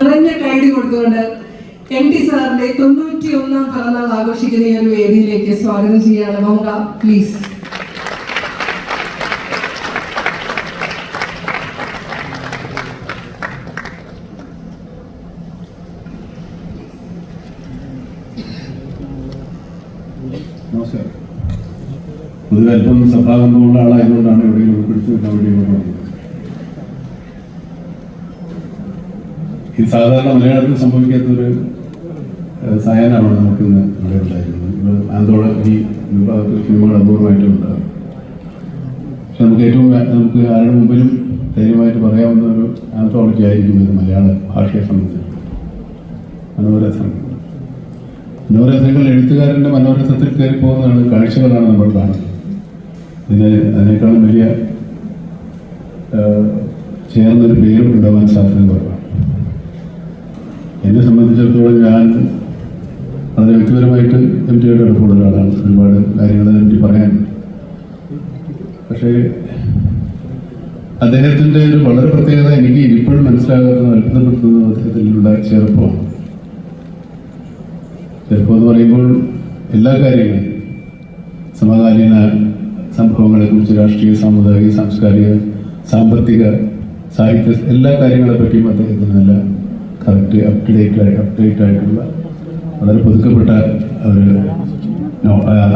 നിറഞ്ഞ കൈഡി കൊടുത്തുകൊണ്ട് MT സാറിന്റെ 91ാം പിറന്നാൾ ആഘോഷിക്കുന്ന ഈ ഒരു വേദിയിലേക്ക് സ്വാഗതം ചെയ്യാണ്. മമത പ്ലീസ്. നമസ്കാരം. പൊതുവെ അല്പം സഭാബന്ധമുള്ള ആളായതുകൊണ്ടാണ് എവിടെയെങ്കിലും ഉൾപ്പെടുത്തി വെക്കാൻ വേണ്ടി. ഈ സാധാരണ മലയാളത്തിൽ സംഭവിക്കാത്തൊരു സായാഹ്നമാണ് നമുക്കിന്ന് ഇവിടെ ഉണ്ടായിരുന്നത്. ആന്തോളജി വിഭാഗത്തിൽ സിനിമകൾ അപൂർവമായിട്ടും ഉണ്ടാകും. പക്ഷെ നമുക്ക് ആരുടെ മുമ്പിലും ധൈര്യമായിട്ട് പറയാവുന്ന ഒരു ആന്തോളജി ആയിരിക്കും ഇത് മലയാള ഭാഷയെ സംബന്ധിച്ച്. മനോരഥങ്ങൾ എഴുത്തുകാരൻ്റെ മനോരഥത്തിൽ കയറി പോകുന്നതാണ്, കാഴ്ചകളാണ് നമ്മൾ കാണുന്നത്. അതിനേക്കാളും വലിയ ചേർന്നൊരു പേരും ഉണ്ടാവാൻ സാധ്യത കുറവാണ്. എന്നെ സംബന്ധിച്ചിടത്തോളം ഞാൻ വളരെ വ്യക്തിപരമായിട്ട് MTയുടെ അടുപ്പമുള്ള ഒരാളാണ്. ഒരുപാട് കാര്യങ്ങൾ MT പറയാനുണ്ട്. പക്ഷേ അദ്ദേഹത്തിൻ്റെ ഒരു വളരെ പ്രത്യേകത എനിക്ക് ഇപ്പോഴും മനസ്സിലാകാത്തതും അത്ഭുതപ്പെടുത്തുന്നതും അദ്ദേഹത്തിലുള്ള ചെറുപ്പമാണ്. ചെറുപ്പം എന്ന് പറയുമ്പോൾ എല്ലാ കാര്യങ്ങളും, സമകാലീന സംഭവങ്ങളെക്കുറിച്ച്, രാഷ്ട്രീയ, സാമുദായിക, സാംസ്കാരിക, സാമ്പത്തിക, സാഹിത്യ എല്ലാ കാര്യങ്ങളെ പറ്റിയും അദ്ദേഹത്തിന് നല്ല കറക്റ്റ് അപ്ഡേറ്റ് ആയിട്ടുള്ള വളരെ പുതുക്കപ്പെട്ട ഒരു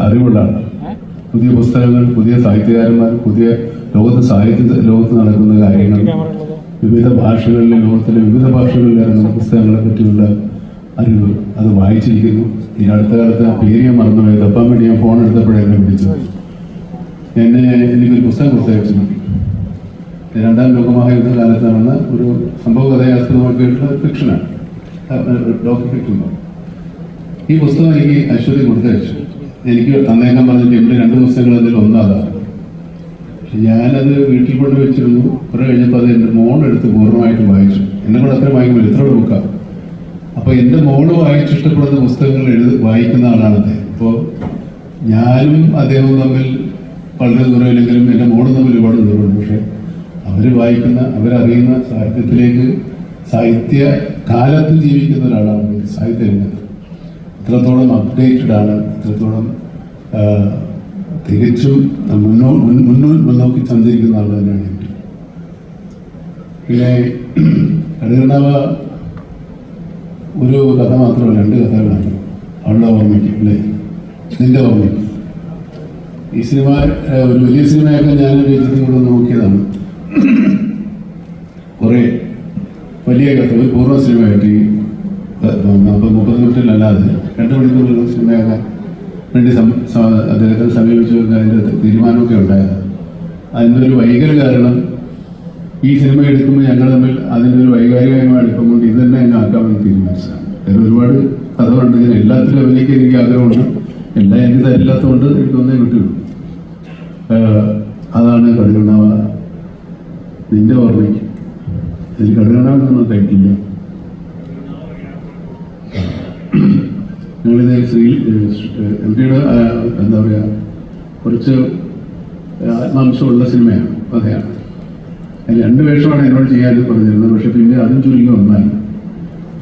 അറിവുള്ളതാണ്. പുതിയ പുസ്തകങ്ങൾ, പുതിയ സാഹിത്യകാരന്മാർ, പുതിയ ലോകത്ത് നടക്കുന്ന കാര്യങ്ങൾ, വിവിധ ഭാഷകളിലെ, ലോകത്തിലെ വിവിധ ഭാഷകളിൽ ഇറങ്ങുന്ന പുസ്തകങ്ങളെ പറ്റിയുള്ള അറിവ് അത് വായിച്ചിരിക്കുന്നു. ഈ അടുത്ത കാലത്ത് ആ പേര് ഞാൻ മറന്നുപോയി. തപ്പാൻ വേണ്ടി ഞാൻ ഫോൺ എടുത്തപ്പോഴേ എന്നെ വിളിച്ചത്. എനിക്കൊരു പുസ്തകം കൊടുത്തയച്ചിട്ടുണ്ട്. 2ാം ലോകമഹായുദ്ധകാലത്ത് നടന്ന ഒരു സംഭവ കഥയെ ആസ്പദമാക്കിയിട്ടുള്ള ഫിക്ഷനാണ്, ഡോക്ടർ ഫിക്ഷൻ. ഈ പുസ്തകം എനിക്ക് അശ്വതി കൊടുത്തയച്ചു. എനിക്ക് തന്നേക്കാൻ പറഞ്ഞിട്ട് എൻ്റെ 2 പുസ്തകങ്ങൾ അതിൽ ഒന്നാതാണ്. പക്ഷെ ഞാനത് വീട്ടിൽ കൊണ്ട് വെച്ചിരുന്നു. കുറെ കഴിഞ്ഞപ്പോൾ അത് എൻ്റെ മോളെടുത്ത് പൂർണ്ണമായിട്ട് വായിച്ചു. എന്നെ കൂടെ അത്രയും വായിക്കുമ്പോൾ എത്ര ബുക്കാണ്. അപ്പോൾ എൻ്റെ മോള് വായിച്ചിഷ്ടപ്പെടുന്ന പുസ്തകങ്ങൾ വായിക്കുന്ന ആളാണ് അദ്ദേഹം. അപ്പോൾ ഞാനും അദ്ദേഹവും തമ്മിൽ വളരെ ദൂരമില്ലെങ്കിലും എൻ്റെ മോളും തമ്മിൽ ഒരുപാട് ദൂരമുണ്ട്. പക്ഷേ അവർ വായിക്കുന്ന, അവരറിയുന്ന സാഹിത്യത്തിലേക്ക്, സാഹിത്യ കാലത്തിൽ ജീവിക്കുന്ന ഒരാളാണ്. സാഹിത്യ രംഗത്ത് ഇത്രത്തോളം അപ്ഡേറ്റഡ് ആണ്, ഇത്രത്തോളം തികച്ചും മുന്നോക്കി സഞ്ചരിക്കുന്ന ആൾ തന്നെയാണ് എനിക്ക്. പിന്നെ കടുകണ്ണാവ ഒരു കഥ മാത്രമല്ല, 2 കഥകളാണ്. അവളുടെ ഓർമ്മയ്ക്ക്, അല്ലേ, നിന്റെ ഓർമ്മയ്ക്ക്. ഈ സിനിമ ഒരു വലിയ സിനിമയൊക്കെ ഞാൻ രചിതത്തിൽ കൂടെ നോക്കിയതാണ്. കുറേ വലിയ കഥ, ഒരു പൂർണ്ണ സിനിമയായിട്ട് ഈ 40-30 മിനിറ്റിലല്ലാതെ 2 മണിക്കൂറുള്ള സിനിമയാക്കാൻ വേണ്ടി അദ്ദേഹത്തെ സമീപിച്ചു. അതിൻ്റെ തീരുമാനമൊക്കെ ഉണ്ടായത്. അതിൻ്റെ ഒരു വൈകല്യ കാരണം, ഈ സിനിമ എടുക്കുമ്പോൾ ഞങ്ങൾ തമ്മിൽ അതിൻ്റെ ഒരു വൈകാരികമായ അടുപ്പം കൊണ്ട് ഇത് തന്നെ അങ്ങ് ആക്കാമെന്ന് തീരുമാനിച്ചതാണ്. വേറെ ഒരുപാട് കഥകളുണ്ട്. ഞാൻ എല്ലാത്തിലും അഭിനയിക്കാൻ എനിക്ക് ആഗ്രഹമുണ്ട്. എല്ലാം എനിക്ക് തരില്ലാത്തതുകൊണ്ട് എനിക്കൊന്നേ കിട്ടുള്ളൂ. അതാണ് കടുകണ്ണാവ നിന്റെ ഓർമ്മയ്ക്ക്. എനിക്ക് കടുകണ്ണാവെന്നൊന്നും കഴിക്കില്ല. ഞങ്ങളിത് MTയുടെ എന്താ പറയുക, കുറച്ച് ആത്മാംശമുള്ള സിനിമയാണ്, കഥയാണ്. അതിൽ 2 വേഷമാണ് എന്നോട് ചെയ്യാൻ പറഞ്ഞിരുന്നത്. പക്ഷെ പിന്നെ അതും ചുരുങ്ങി വന്നാൽ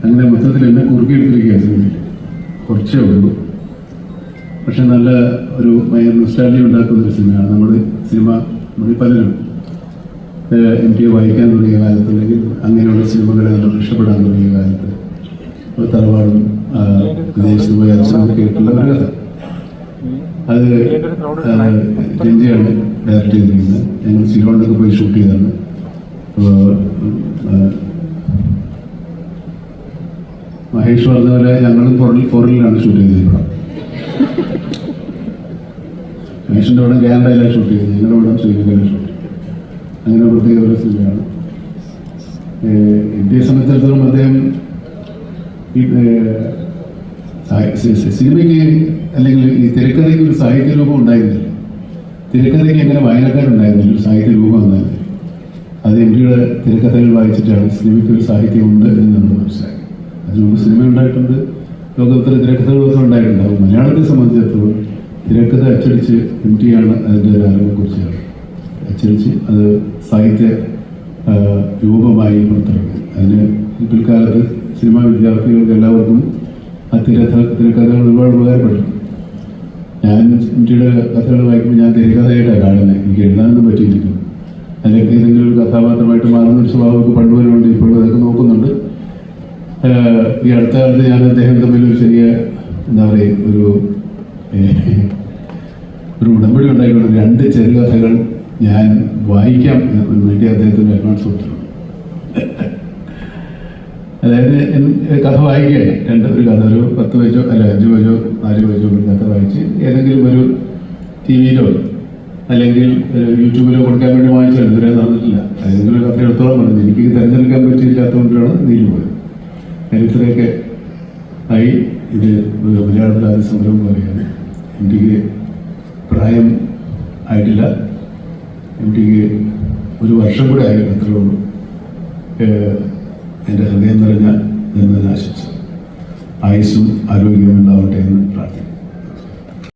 അങ്ങനെ മൊത്തത്തിൽ എന്നെ കുറുക്കിയെടുത്തിരിക്കുക. സിനിമയിൽ കുറച്ചേ ഉള്ളൂ. പക്ഷെ നല്ല ഒരു നൊസ്റ്റാൾജിയ ഉണ്ടാക്കുന്നൊരു സിനിമയാണ്. നമ്മുടെ സിനിമ പലരും MT വായിക്കാൻ തുടങ്ങിയ കാലത്ത്, അല്ലെങ്കിൽ അങ്ങനെയുള്ള സിനിമകളെ നമ്മൾ ഇഷ്ടപ്പെടാൻ തുടങ്ങിയ കാലത്ത്, തറവാടും വിദേശത്ത് പോയി അച്ഛനൊക്കെ ആയിട്ടുള്ള ഒരു കഥ. അത് രഞ്ജിയാണ് ഡയറക്റ്റ് ചെയ്തിരിക്കുന്നത്. ഞങ്ങൾ സിലോണിലൊക്കെ പോയി ഷൂട്ട് ചെയ്തതാണ്. മഹേഷ് പറഞ്ഞ പോലെ ഞങ്ങളും ഫോറിനിലാണ് ഷൂട്ട് ചെയ്തിരിക്കുന്നത്. മഹേഷിൻ്റെ അവിടെ കാനഡയിലാണ് ഷൂട്ട് ചെയ്തത്, ഞങ്ങളുടെ അവിടെ ശ്രീലങ്കയിലാണ് ഷൂട്ട് ചെയ്തത്. അങ്ങനെ പ്രത്യേക ഒരു സിനിമയാണ്. ഇന്ത്യയെ സംബന്ധിച്ചിടത്തോളം അദ്ദേഹം സിനിമയ്ക്ക്, അല്ലെങ്കിൽ ഈ തിരക്കഥയ്ക്ക് ഒരു സാഹിത്യ രൂപം ഉണ്ടായിരുന്നില്ല. തിരക്കഥയ്ക്ക് എങ്ങനെ വായനക്കാരുണ്ടായിരുന്നില്ല, ഒരു സാഹിത്യ രൂപം ഉണ്ടായിരുന്നു. അത് MTയുടെ തിരക്കഥകൾ വായിച്ചിട്ടാണ് സിനിമയ്ക്ക് ഒരു സാഹിത്യം ഉണ്ട് എന്ന് നമ്മൾ മനസ്സിലാക്കി. അതിനുമുമ്പ് സിനിമ ഉണ്ടായിട്ടുണ്ട്, ലോകത്തിൽ തിരക്കഥകളൊക്കെ ഉണ്ടായിട്ടുണ്ടാകും. മലയാളത്തെ സംബന്ധിച്ചിടത്തോളം തിരക്കഥ അച്ചടിച്ച് MTയാണ് അതിൻ്റെ ഒരു അറിവിനെക്കുറിച്ച് അച്ചടിച്ച് അത് സാഹിത്യ രൂപമായി പുറത്തിറങ്ങി. അതിന് പിൽക്കാലത്ത് സിനിമാ വിദ്യാർത്ഥികൾക്ക് എല്ലാവർക്കും ആ തിരക്കഥകൾ ഒരുപാട് ഉപകാരപ്പെട്ടു. ഞാൻ ഇന്ത്യയുടെ കഥകൾ വായിക്കുമ്പോൾ ഞാൻ തിരക്കഥയായിട്ടാണ് കാണുന്നത്. എനിക്ക് എഴുതാനൊന്നും പറ്റിയിരിക്കും. അല്ലെങ്കിൽ ഏതെങ്കിലും ഒരു കഥാപാത്രമായിട്ട് മാറുന്ന ഒരു സ്വഭാവമൊക്കെ പണ്ടുവരുന്നുണ്ട്, ഇപ്പോഴും അതൊക്കെ നോക്കുന്നുണ്ട്. ഈ അടുത്ത കാലത്ത് ഞാൻ അദ്ദേഹം തമ്മിൽ ഒരു ചെറിയ എന്താ പറയുക ഒരു ഉടമ്പടി ഉണ്ടായിട്ടുണ്ട്. 2 ചെറുകഥകൾ ഞാൻ വായിക്കാം എന്ന് വേണ്ടി അദ്ദേഹത്തിന് അഡ്വാൻസ് കൊടുത്തിട്ടുണ്ട്. അതായത് കഥ വായിക്കുകയാണ്, ഒരു കഥ ഒരു 10 പേജോ അല്ല 5 പേജോ 4 പേജോ ഒരു കഥ വായിച്ച് ഏതെങ്കിലും ഒരു TV-യിലോ അല്ലെങ്കിൽ യൂട്യൂബിലോ കൊടുക്കാൻ വേണ്ടി വാങ്ങിച്ചാൽ ഇതുവരെ നടന്നിട്ടില്ല. ഏതെങ്കിലും ഒരു കഥ എടുത്തോളം പറഞ്ഞു. എനിക്ക് തിരഞ്ഞെടുക്കാൻ പറ്റിയില്ലാത്തതുകൊണ്ടാണ് നീലു പോയത്. ചരിത്രമൊക്കെ ആയി. ഇത് മലയാളത്തിൽ ആദ്യ സംരംഭം പറയുകയാണ്. എനിക്ക് പ്രായം ആയിട്ടില്ല, എനിക്ക് 1 വർഷം കൂടെ ആയിരുന്നു, അത്രേ ഉള്ളൂ. എൻ്റെ ഹൃദയം നിറഞ്ഞ ജന്മദിനാശംസ. ആയുസ്സും ആരോഗ്യവും ഉണ്ടാവട്ടെ എന്ന്